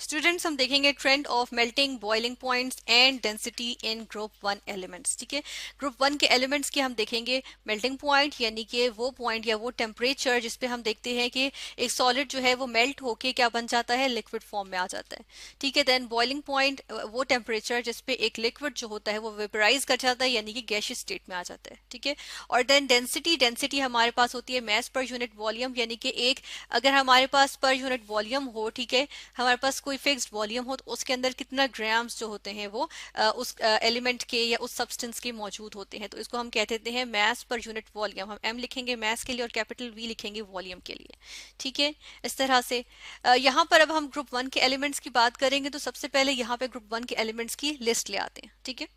Students हम देखेंगे trend of melting boiling points and density in group one elements. ठीक है, ग्रुप वन के एलिमेंट्स की हम देखेंगे मेल्टिंग पॉइंट यानी कि वो पॉइंट या वो टेम्परेचर जिसपे हम देखते हैं कि एक सॉलिड जो है वो मेल्ट होके क्या बन जाता है, लिक्विड फॉर्म में आ जाता है। ठीक है, देन बॉइलिंग पॉइंट वो टेम्परेचर जिसपे एक लिक्विड जो होता है वो वेपराइज कर जाता है यानी कि गैसियस स्टेट में आ जाता है। ठीक है, और देन डेंसिटी, डेंसिटी हमारे पास होती है मैस पर यूनिट वॉल्यूम यानी कि एक अगर हमारे पास पर यूनिट वॉल्यूम हो, ठीक है, हमारे पास कोई फिक्स्ड वॉल्यूम हो तो उसके अंदर कितना ग्राम्स जो होते हैं वो उस एलिमेंट के या उस सब्सटेंस के मौजूद होते हैं, तो इसको हम कह देते हैं मैस पर यूनिट वॉल्यूम। हम एम लिखेंगे मैस के लिए और कैपिटल वी लिखेंगे वॉल्यूम के लिए। ठीक है, इस तरह से यहाँ पर अब हम ग्रुप वन के एलिमेंट्स की बात करेंगे तो सबसे पहले यहाँ पे ग्रुप वन के एलिमेंट्स की लिस्ट ले आते हैं। ठीक है,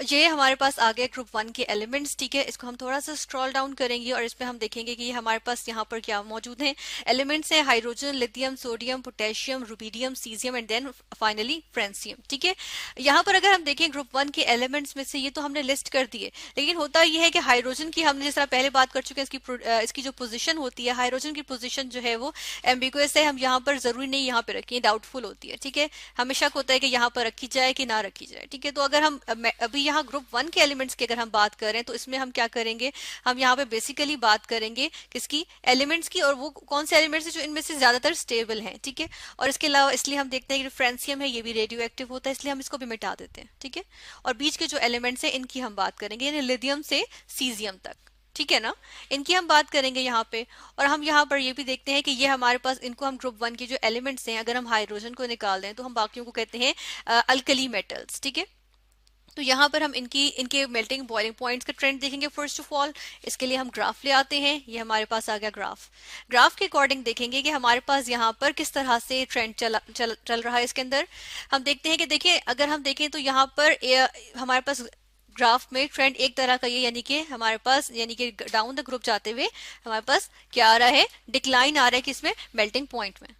ये हमारे पास आ गए ग्रुप वन के एलिमेंट्स। ठीक है, इसको हम थोड़ा सा स्क्रॉल डाउन करेंगे और इसमें हम देखेंगे कि हमारे पास यहाँ पर क्या मौजूद हैं। एलिमेंट्स हैं hydrogen, lithium, sodium, potassium, rubidium, caesium and then finally francium. ठीक है, यहाँ पर अगर हम देखें ग्रुप वन के एलिमेंट्स में से ये तो हमने लिस्ट कर दिए, लेकिन होता यह है कि हाइड्रोजन की हमने जिस तरह पहले बात कर चुके हैं इसकी जो पोजिशन होती है, हाइड्रोजन की पोजिशन जो है वो एम्बिगुअस है। हम यहाँ पर जरूरी नहीं यहाँ पे रखें, डाउटफुल होती है। ठीक है, हमें शक होता है कि यहाँ पर रखी जाए कि ना रखी जाए। ठीक है, तो अगर हम अभी यहाँ ग्रुप वन के एलिमेंट्स की अगर हम बात करें तो इसमें हम क्या करेंगे, हम यहाँ पे बेसिकली बात करेंगे किसकी, एलिमेंट्स की, और वो कौन से एलिमेंट्स हैं जो इनमें से ज्यादातर स्टेबल हैं। ठीक है, और इसके अलावा इसलिए हम देखते हैं कि फ्रेंसियम है ये भी रेडियो एक्टिव होता है, इसलिए हम इसको भी मिटा देते हैं। ठीक है, और बीच के जो एलिमेंट्स हैं इनकी हम बात करेंगे यानी लिथियम से सीजियम तक। ठीक है ना, इनकी हम बात करेंगे यहाँ पे। और हम यहाँ पर ये भी देखते हैं कि ये हमारे पास इनको हम ग्रुप वन के जो एलिमेंट्स हैं अगर हम हाइड्रोजन को निकाल दें तो हम बाकियों को कहते हैं अल्कली मेटल्स। ठीक है, तो यहाँ पर हम इनके मेल्टिंग बॉइलिंग पॉइंट्स का ट्रेंड देखेंगे। फर्स्ट ऑफ ऑल इसके लिए हम ग्राफ ले आते हैं। ये हमारे पास आ गया ग्राफ। ग्राफ के अकॉर्डिंग देखेंगे कि हमारे पास यहाँ पर किस तरह से ट्रेंड चल रहा है। इसके अंदर हम देखते हैं कि देखिए अगर हम देखें तो यहाँ पर हमारे पास ग्राफ में ट्रेंड एक तरह का ये यानी कि हमारे पास यानी कि डाउन द ग्रुप जाते हुए हमारे पास क्या आ रहा है, डिक्लाइन आ रहा है किसमें, मेल्टिंग पॉइंट में।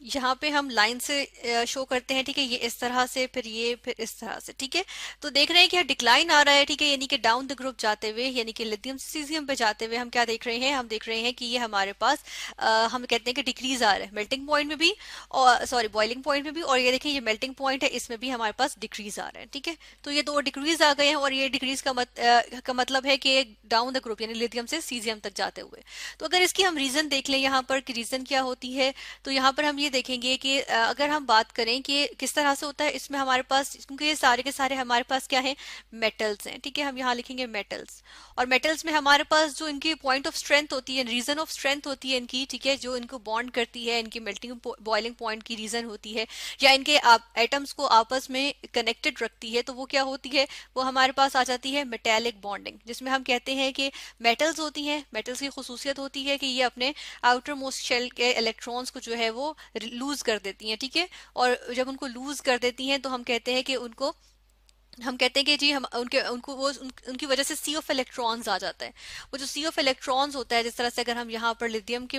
यहाँ पे हम लाइन से शो करते हैं। ठीक है, ये इस तरह से, फिर ये, फिर इस तरह से। ठीक है, तो देख रहे हैं कि डिक्लाइन आ रहा है। ठीक है, यानी कि डाउन द ग्रुप जाते हुए यानी कि लिथियम से सीजियम पे जाते हुए हम क्या देख रहे हैं, हम देख रहे हैं कि ये हमारे पास हम कहते हैं कि डिक्रीज आ रहा है मेल्टिंग पॉइंट में भी, और सॉरी बॉइलिंग पॉइंट में भी, और ये देखिए ये मेल्टिंग पॉइंट है इसमें भी हमारे पास डिक्रीज आ रहा है। ठीक है, तो ये दो डिक्रीज आ गए हैं और ये डिक्रीज का मतलब है कि डाउन द ग्रुप यानी लिथियम से सीजियम तक जाते हुए। तो अगर इसकी हम रीजन देख लें यहाँ पर कि रीजन क्या होती है, तो यहाँ पर हम ये देखेंगे कि अगर हम बात करें कि किस तरह से होता है, इसमें हमारे पास क्योंकि ये सारे के सारे हमारे पास क्या है, मेटल्स हैं। ठीक है, हम यहाँ लिखेंगे मेटल्स, और मेटल्स में हमारे पास जो इनकी पॉइंट ऑफ स्ट्रेंथ होती है, रीजन ऑफ स्ट्रेंथ होती है इनकी, ठीक है, जो इनको बॉन्ड करती है, इनकी मेल्टिंग बॉइलिंग पॉइंट की रीजन होती है या इनके एटम्स को आपस में कनेक्टेड रखती है, तो वो क्या होती है, वो हमारे पास आ जाती है मेटेलिक बॉन्डिंग, जिसमें हम कहते हैं कि मेटल्स होती हैं, मेटल्स की खुसूसियत होती है कि ये अपने आउटर मोस्ट शेल के इलेक्ट्रॉन्स को जो है वो लूज कर देती हैं। ठीक है, और जब उनको लूज कर देती हैं तो हम कहते हैं कि उनको हम कहते हैं कि जी हम उनको वो उनकी वजह से सी ऑफ इलेक्ट्रॉन्स आ जाता है। वो जो सी ऑफ इलेक्ट्रॉन्स होता है, जिस तरह से अगर हम यहाँ पर लिथियम के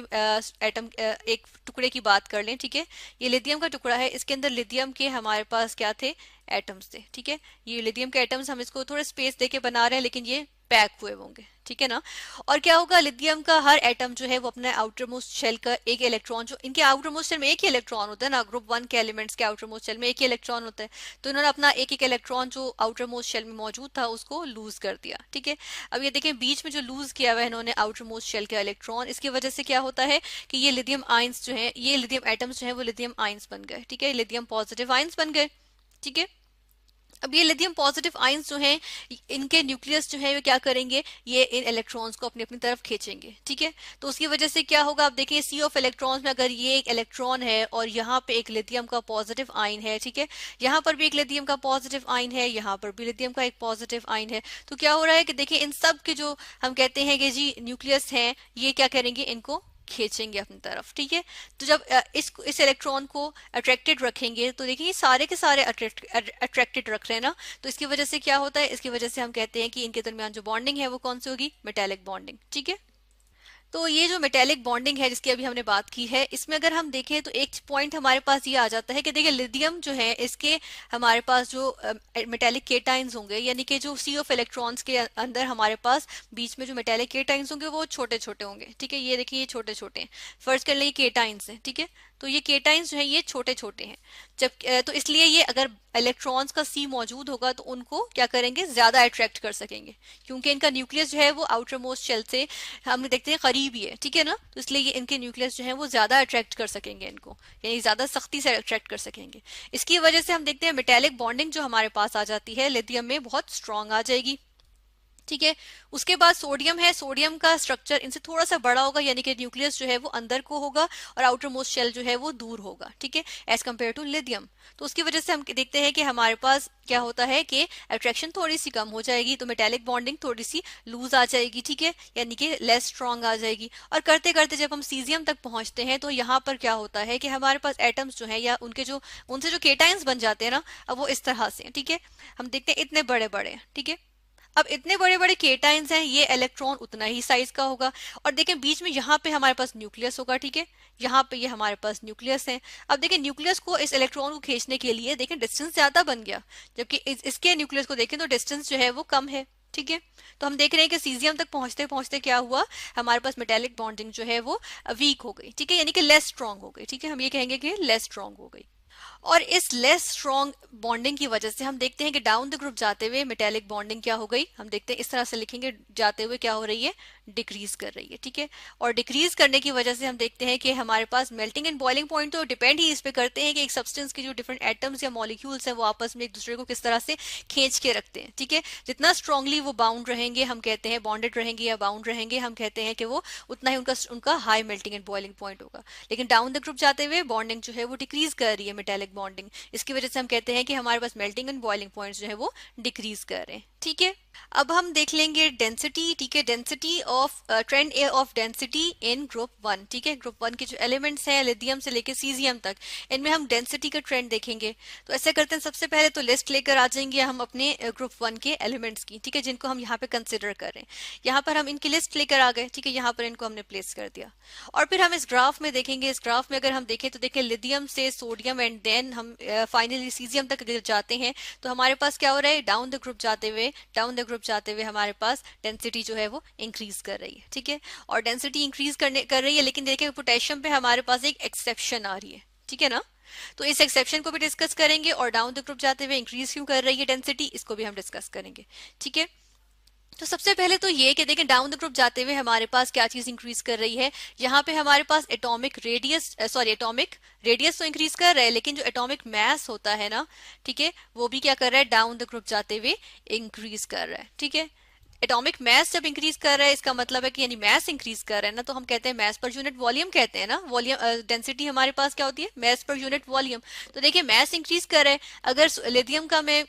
एटम एक टुकड़े की बात कर लें, ठीक है, ये लिथियम का टुकड़ा है, इसके अंदर लिथियम के हमारे पास क्या थे, एटम्स थे। ठीक है, ये लिथियम के एटम्स हम इसको थोड़ा स्पेस देके बना रहे हैं लेकिन ये पैक हुए होंगे। ठीक है ना, और क्या होगा, लिथियम का हर एटम जो है वो अपने आउटर मोस्ट शेल का एक इलेक्ट्रॉन, जो इनके आउटर मोस्ट शेल में एक ही इलेक्ट्रॉन होता है ना, ग्रुप वन के एलिमेंट्स के आउटर मोस्ट शेल में एक ही इलेक्ट्रॉन होता है, तो इन्होंने अपना एक एक इलेक्ट्रॉन जो आउटर मोस्ट शेल में मौजूद था उसको लूज कर दिया। ठीक है, अब ये देखें बीच में जो लूज किया हुआ है इन्होंने आउटर मोस्ट शेल का इलेक्ट्रॉन, इसकी वजह से क्या होता है कि ये लिथियम आइंस जो है, ये लिथियम एटम्स जो है वो लिथियम आइंस बन गए। ठीक है, लिथियम पॉजिटिव आइंस बन गए। ठीक है, अब ये लिथियम पॉजिटिव आयंस जो हैं इनके न्यूक्लियस जो है वो क्या करेंगे, ये इन इलेक्ट्रॉन्स को अपनी अपनी तरफ खींचेंगे। ठीक है, तो उसकी वजह से क्या होगा, आप देखिए सी ऑफ इलेक्ट्रॉन्स में अगर ये एक इलेक्ट्रॉन है और यहाँ पे एक लिथियम का पॉजिटिव आयन है, ठीक है, यहाँ पर भी एक लिथियम का पॉजिटिव आयन है, यहाँ पर भी लिथियम का एक पॉजिटिव आयन है, तो क्या हो रहा है कि देखिए इन सब के जो हम कहते हैं कि जी न्यूक्लियस हैं, ये क्या करेंगे, इनको खींचेंगे अपनी तरफ। ठीक है, तो जब इस इलेक्ट्रॉन को अट्रैक्टेड रखेंगे तो देखिए ये सारे के सारे अट्रैक्टेड रख रहे हैं ना, तो इसकी वजह से क्या होता है, इसकी वजह से हम कहते हैं कि इनके दरमियान जो बॉन्डिंग है वो कौन सी होगी, मेटालिक बॉन्डिंग। ठीक है, तो ये जो मेटेलिक बॉन्डिंग है जिसकी अभी हमने बात की है, इसमें अगर हम देखें तो एक पॉइंट हमारे पास ये आ जाता है कि देखिए लिथियम जो है इसके हमारे पास जो मेटेलिक केटाइंस होंगे, यानी कि जो सी ऑफ इलेक्ट्रॉन्स के अंदर हमारे पास बीच में जो मेटेलिक केटाइंस होंगे वो छोटे छोटे होंगे, ठीक है। ये देखिए ये छोटे छोटे हैं, फर्स्ट कर लिए केटाइंस है, ठीक है। तो ये केटाइंस जो है ये छोटे छोटे हैं, जब तो इसलिए ये अगर इलेक्ट्रॉन्स का सी मौजूद होगा तो उनको क्या करेंगे, ज्यादा अट्रैक्ट कर सकेंगे, क्योंकि इनका न्यूक्लियस जो है वो आउटर मोस्ट शेल से हम देखते हैं करीब ही है, ठीक है ना। तो इसलिए ये इनके न्यूक्लियस जो है वो ज्यादा अट्रैक्ट कर सकेंगे इनको, यानी ज्यादा सख्ती से अट्रैक्ट कर सकेंगे। इसकी वजह से हम देखते हैं मेटेलिक बॉन्डिंग जो हमारे पास आ जाती है लिथियम में बहुत स्ट्रांग आ जाएगी, ठीक है। उसके बाद सोडियम है, सोडियम का स्ट्रक्चर इनसे थोड़ा सा बड़ा होगा, यानी कि न्यूक्लियस जो है वो अंदर को होगा और आउटर मोस्ट शेल जो है वो दूर होगा, ठीक है, एज कम्पेयर टू लिथियम। तो उसकी वजह से हम देखते हैं कि हमारे पास क्या होता है कि अट्रैक्शन थोड़ी सी कम हो जाएगी, तो मेटेलिक बॉन्डिंग थोड़ी सी लूज आ जाएगी, ठीक है, यानी कि लेस स्ट्रांग आ जाएगी। और करते करते जब हम सीजियम तक पहुंचते हैं तो यहाँ पर क्या होता है कि हमारे पास एटम्स जो है या उनके जो उनसे जो केटाइंस बन जाते हैं ना, अब वो इस तरह से, ठीक है, हम देखते हैं इतने बड़े बड़े, ठीक है। अब इतने बड़े बड़े केटाइंस हैं, ये इलेक्ट्रॉन उतना ही साइज का होगा, और देखें बीच में यहाँ पे हमारे पास न्यूक्लियस होगा, ठीक है, यहाँ पे ये हमारे पास न्यूक्लियस है। अब देखें न्यूक्लियस को इस इलेक्ट्रॉन को खींचने के लिए देखें डिस्टेंस ज्यादा बन गया, जबकि इसके न्यूक्लियस को देखें तो डिस्टेंस जो है वो कम है, ठीक है। तो हम देख रहे हैं कि सीजियम तक पहुंचते पहुंचते क्या हुआ, हमारे पास मेटेलिक बॉन्डिंग जो है वो वीक हो गई, ठीक है, यानी कि लेस स्ट्रांग हो गई, ठीक है, हम ये कहेंगे कि लेस स्ट्रांग हो गई। और इस लेस स्ट्रॉन्ग बॉन्डिंग की वजह से हम देखते हैं कि डाउन द ग्रुप जाते हुए मेटेलिक बॉन्डिंग क्या हो गई, हम देखते हैं इस तरह से लिखेंगे, जाते हुए क्या हो रही है, डिक्रीज कर रही है, ठीक है। और डिक्रीज करने की वजह से हम देखते हैं कि हमारे पास मेल्टिंग एंड बॉइलिंग पॉइंट तो डिपेंड ही इस पे करते हैं कि एक सब्सटेंस के जो डिफरेंट एटम्स या मॉलिक्यूल्स हैं वो आपस में एक दूसरे को किस तरह से खींच के रखते हैं, ठीक है। जितना स्ट्रांगली वो बाउंड रहेंगे, हम कहते हैं बॉन्डेड रहेंगे या बाउंड रहेंगे, हम कहते हैं कि वो उतना ही उनका high melting and boiling point होगा। लेकिन डाउन द ग्रुप जाते हुए बॉन्डिंग जो है वो डिक्रीज कर रही है, मेटेलिक बॉन्डिंग, इसकी वजह से हम कहते हैं कि हमारे पास मेल्टिंग एंड बॉइलिंग पॉइंट्स जो है वो डिक्रीज कर रहे हैं, ठीक है। अब हम देख लेंगे डेंसिटी, ठीक है, density of trend of density in group one, ठीक है। ग्रुप वन के जो एलिमेंट्स हैं लिथियम से लेकर सीजियम तक, इनमें हम डेंसिटी का ट्रेंड देखेंगे। तो ऐसे करते हैं, सबसे पहले तो लिस्ट लेकर आ जाएंगे हम अपने ग्रुप वन के एलिमेंट्स की, ठीक है, जिनको हम यहाँ पे कंसिडर कर रहे हैं। यहाँ पर हम इनकी लिस्ट लेकर आ गए, ठीक है, यहाँ पर इनको हमने प्लेस कर दिया। और फिर हम इस ग्राफ में देखेंगे, इस ग्राफ में अगर हम देखें तो देखें लिथियम से सोडियम एंड देन हम फाइनली सीजियम तक अगर जाते हैं तो हमारे पास क्या हो रहा है, डाउन द ग्रुप जाते हुए हमारे पास डेंसिटी जो है वो इंक्रीज कर रही है, ठीक है। और डेंसिटी इंक्रीज कर रही है, लेकिन देखिए पोटेशियम पे हमारे पास एक एक्सेप्शन आ रही है, ठीक है ना। तो इस एक्सेप्शन को भी डिस्कस करेंगे, और डाउन द ग्रुप जाते हुए इंक्रीज क्यों कर रही है डेंसिटी, इसको भी हम डिस्कस करेंगे, ठीक है। तो सबसे पहले तो ये कि देखें डाउन द ग्रुप जाते हुए हमारे पास क्या चीज इंक्रीज कर रही है, यहाँ पे हमारे पास एटॉमिक रेडियस तो इंक्रीज कर रहा है, लेकिन जो एटॉमिक मास होता है ना, ठीक है, वो भी क्या कर रहा है, डाउन द ग्रुप जाते हुए इंक्रीज कर रहा है, ठीक है। एटॉमिक मास जब इंक्रीज कर रहा है, इसका मतलब है कि यानी मास इंक्रीज कर रहा है ना, तो हम कहते हैं मास पर यूनिट वॉल्यूम कहते हैं ना, वॉल्यूम डेंसिटी हमारे पास क्या होती है, मास पर यूनिट वॉल्यूम। तो देखिए मास इंक्रीज कर रहा है, अगर लिथियम का मैं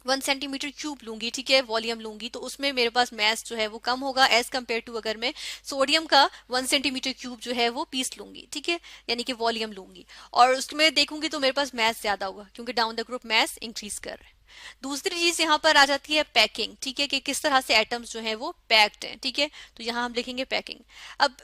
1 सेंटीमीटर क्यूब लूंगी, ठीक है, वॉल्यूम लूंगी, तो उसमें मेरे पास मास जो है वो कम होगा एज कम्पेयर टू अगर मैं सोडियम का 1 सेंटीमीटर क्यूब जो है वो पीस लूंगी, ठीक है, यानी कि वॉल्यूम लूंगी, और उसमें देखूंगी तो मेरे पास मास ज्यादा होगा, क्योंकि down the group mass increase कर रहा है। दूसरी चीज यहाँ पर आ जाती है पैकिंग, ठीक है, कि किस तरह से एटम्स जो है वो पैक्ड हैं, ठीक है। तो यहाँ हम लिखेंगे पैकिंग। अब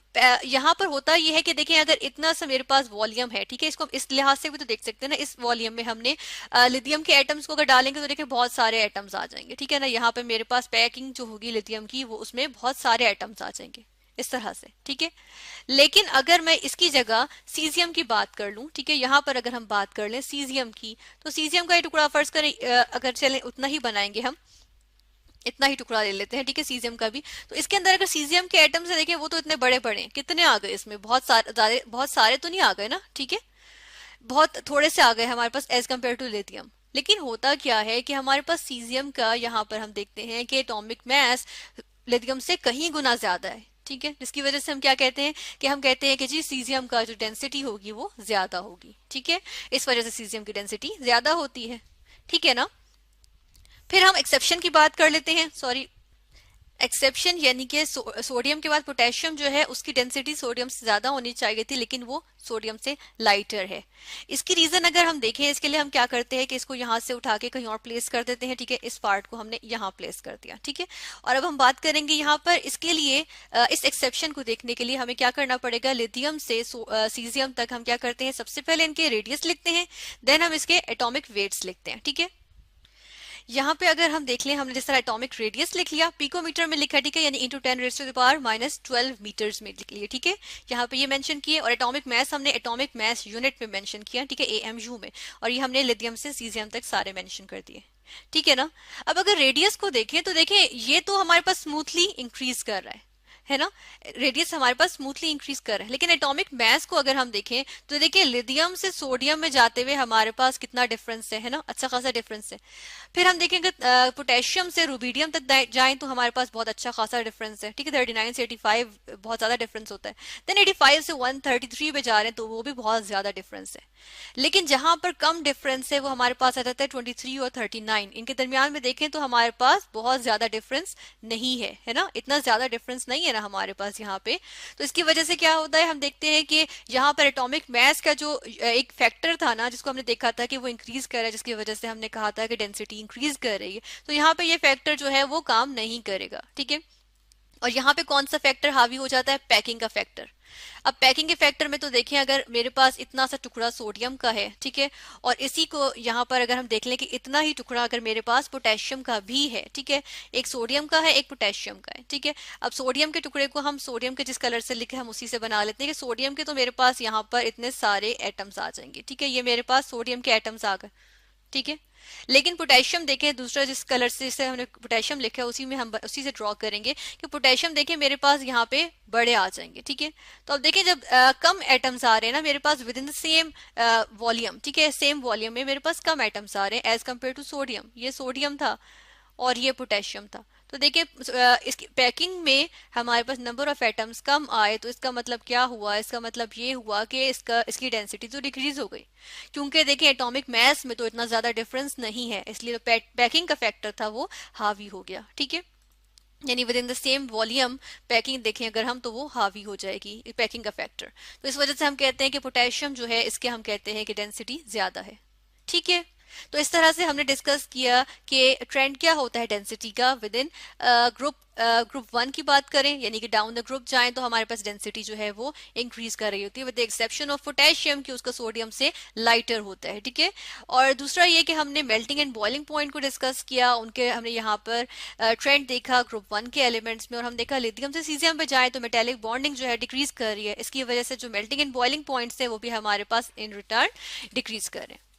यहाँ पर होता यह है कि देखें अगर इतना सा मेरे पास वॉल्यूम है, ठीक है, इसको इस लिहाज से भी तो देख सकते हैं ना, इस वॉल्यूम में हमने लिथियम के एटम्स को अगर डालेंगे तो देखें बहुत सारे एटम्स आ जाएंगे, ठीक है ना। यहाँ पे मेरे पास पैकिंग जो होगी लिथियम की वो उसमें बहुत सारे एटम्स आ जाएंगे इस तरह से, ठीक है। लेकिन अगर मैं इसकी जगह सीजियम की बात कर लूं, ठीक है, यहाँ पर अगर हम बात कर लें सीजियम की, तो सीजियम का ये टुकड़ा फर्ज करें अगर चलें उतना ही बनाएंगे हम, इतना ही टुकड़ा ले लेते हैं, ठीक है, सीजियम का भी। तो इसके अंदर अगर सीजियम के एटम्स है देखें वो तो इतने बड़े बड़े हैं, कितने आ गए इसमें, बहुत सारे तो नहीं आ गए ना, ठीक है, बहुत थोड़े से आ गए हमारे पास एज कम्पेयर टू लिथियम। लेकिन होता क्या है कि हमारे पास सीजियम का यहाँ पर हम देखते हैं कि एटॉमिक मास लिथियम से कहीं गुना ज्यादा है, ठीक है, जिसकी वजह से हम क्या कहते हैं कि हम कहते हैं कि जी सीजियम का जो डेंसिटी होगी वो ज्यादा होगी, ठीक है, इस वजह से सीजियम की डेंसिटी ज्यादा होती है, ठीक है ना। फिर हम एक्सेप्शन की बात कर लेते हैं, सॉरी एक्सेप्शन यानी कि सोडियम के बाद पोटेशियम जो है उसकी डेंसिटी सोडियम से ज्यादा होनी चाहिए थी, लेकिन वो सोडियम से लाइटर है। इसकी रीजन अगर हम देखें, इसके लिए हम क्या करते हैं कि इसको यहाँ से उठा के कहीं और प्लेस कर देते हैं, ठीक है। इस पार्ट को हमने यहाँ प्लेस कर दिया, ठीक है। और अब हम बात करेंगे यहाँ पर इसके लिए इस एक्सेप्शन को देखने के लिए हमें क्या करना पड़ेगा। लिथियम से सीजियम तक हम क्या करते हैं, सबसे पहले इनके रेडियस लिखते हैं, देन हम इसके एटॉमिक वेट्स लिखते हैं, ठीक है। यहाँ पे अगर हम देख लें, हमने जिस तरह एटॉमिक रेडियस लिख लिया, पिकोमीटर में लिखा, ठीक है, यानी इंटू 10⁻⁻12 मीटर्स में लिख लिए, ठीक है। यहाँ पे ये मेंशन किए, और एटॉमिक मास हमने एटॉमिक मास यूनिट में मेंशन किया, ठीक है, AMU में, और ये हमने लिथियम से सीजियम तक सारे मेंशन कर दिए, ठीक है ना। अब अगर रेडियस को देखें तो देखें ये तो हमारे पास स्मूथली इंक्रीज कर रहा है ना, रेडियस हमारे पास स्मूथली इंक्रीज कर रहा है। लेकिन एटॉमिक मास को अगर हम देखें तो देखिए लिथियम से सोडियम में जाते हुए हमारे पास कितना डिफरेंस है ना, अच्छा खासा डिफरेंस है। फिर हम देखेंगे पोटेशियम से रुबीडियम तक जाएं तो हमारे पास बहुत अच्छा खासा डिफरेंस है, ठीक है, 39 से 85 बहुत ज्यादा डिफरेंस होता है। देन 85 से 133 पे जा रहे हैं तो वो भी बहुत ज्यादा डिफरेंस है। लेकिन जहां पर कम डिफरेंस है वो हमारे पास आ जाता है 23 और 39, इनके दरमियान में देखें तो हमारे पास बहुत ज्यादा डिफरेंस नहीं है ना, इतना ज्यादा डिफरेंस नहीं है ना हमारे पास यहाँ पे। तो इसकी वजह से क्या होता है, हम देखते हैं कि यहाँ पर एटॉमिक मास का जो एक फैक्टर था ना, जिसको हमने देखा था कि वो इंक्रीज कर रहा है, जिसकी वजह से हमने कहा था कि डेंसिटी इंक्रीज कर रही है, तो यहाँ पे ये फैक्टर जो है वो काम नहीं करेगा, ठीक है। और यहाँ पे कौन सा फैक्टर हावी हो जाता है, पैकिंग का फैक्टर। अब पैकिंग के फैक्टर में तो देखें, अगर मेरे पास इतना सा टुकड़ा सोडियम का है, ठीक है, और इसी को यहाँ पर अगर हम देख लें कि इतना ही टुकड़ा अगर मेरे पास पोटेशियम का भी है, ठीक है, एक सोडियम का है एक पोटेशियम का है, ठीक है। अब सोडियम के टुकड़े को हम सोडियम के जिस कलर से लिखे हम उसी से बना लेते हैं कि सोडियम के तो मेरे पास यहाँ पर इतने सारे एटम्स आ जाएंगे, ठीक है, ये मेरे पास सोडियम के एटम्स आ गए, ठीक है। लेकिन पोटेशियम देखें, दूसरा जिस कलर से जिससे हमने पोटेशियम लिखा है उसी में हम उसी से ड्रॉ करेंगे कि पोटेशियम देखें मेरे पास यहाँ पे बड़े आ जाएंगे, ठीक है। तो अब देखें जब कम एटम्स आ रहे हैं ना मेरे पास with in the same volume, ठीक है, सेम वॉल्यूम में मेरे पास कम एटम्स आ रहे हैं एज कम्पेयर टू सोडियम। ये सोडियम था और ये पोटेशियम था, तो देखिए इसकी पैकिंग में हमारे पास नंबर ऑफ एटम्स कम आए, तो इसका मतलब क्या हुआ, इसका मतलब ये हुआ कि इसकी डेंसिटी तो डिक्रीज हो गई, क्योंकि देखिए एटॉमिक मास में तो इतना ज्यादा डिफरेंस नहीं है, इसलिए तो पैकिंग का फैक्टर था वो हावी हो गया, ठीक है। यानी with in the same volume packing देखें अगर हम, तो वो हावी हो जाएगी पैकिंग का फैक्टर। तो इस वजह से हम कहते हैं कि पोटेशियम जो है इसके हम कहते हैं कि डेंसिटी ज्यादा है, ठीक है। तो इस तरह से हमने डिस्कस किया कि ट्रेंड क्या होता है डेंसिटी का विद इन ग्रुप 1 की बात करें, यानी कि डाउन द ग्रुप जाएं तो हमारे पास डेंसिटी जो है वो इंक्रीज कर रही होती है with the exception of potassium कि उसका सोडियम से लाइटर होता है, ठीक है। और दूसरा ये कि हमने मेल्टिंग एंड बॉइलिंग पॉइंट को डिस्कस किया, उनके हमने यहाँ पर ट्रेंड देखा ग्रुप 1 के एलिमेंट्स में, और हम देखा लिथियम से सीजियम पे जाए तो मेटेलिक बॉन्डिंग जो है डिक्रीज कर रही है, इसकी वजह से जो मेल्टिंग एंड बॉइलिंग पॉइंट्स है वो भी हमारे पास इन रिटर्न डिक्रीज कर रहे हैं।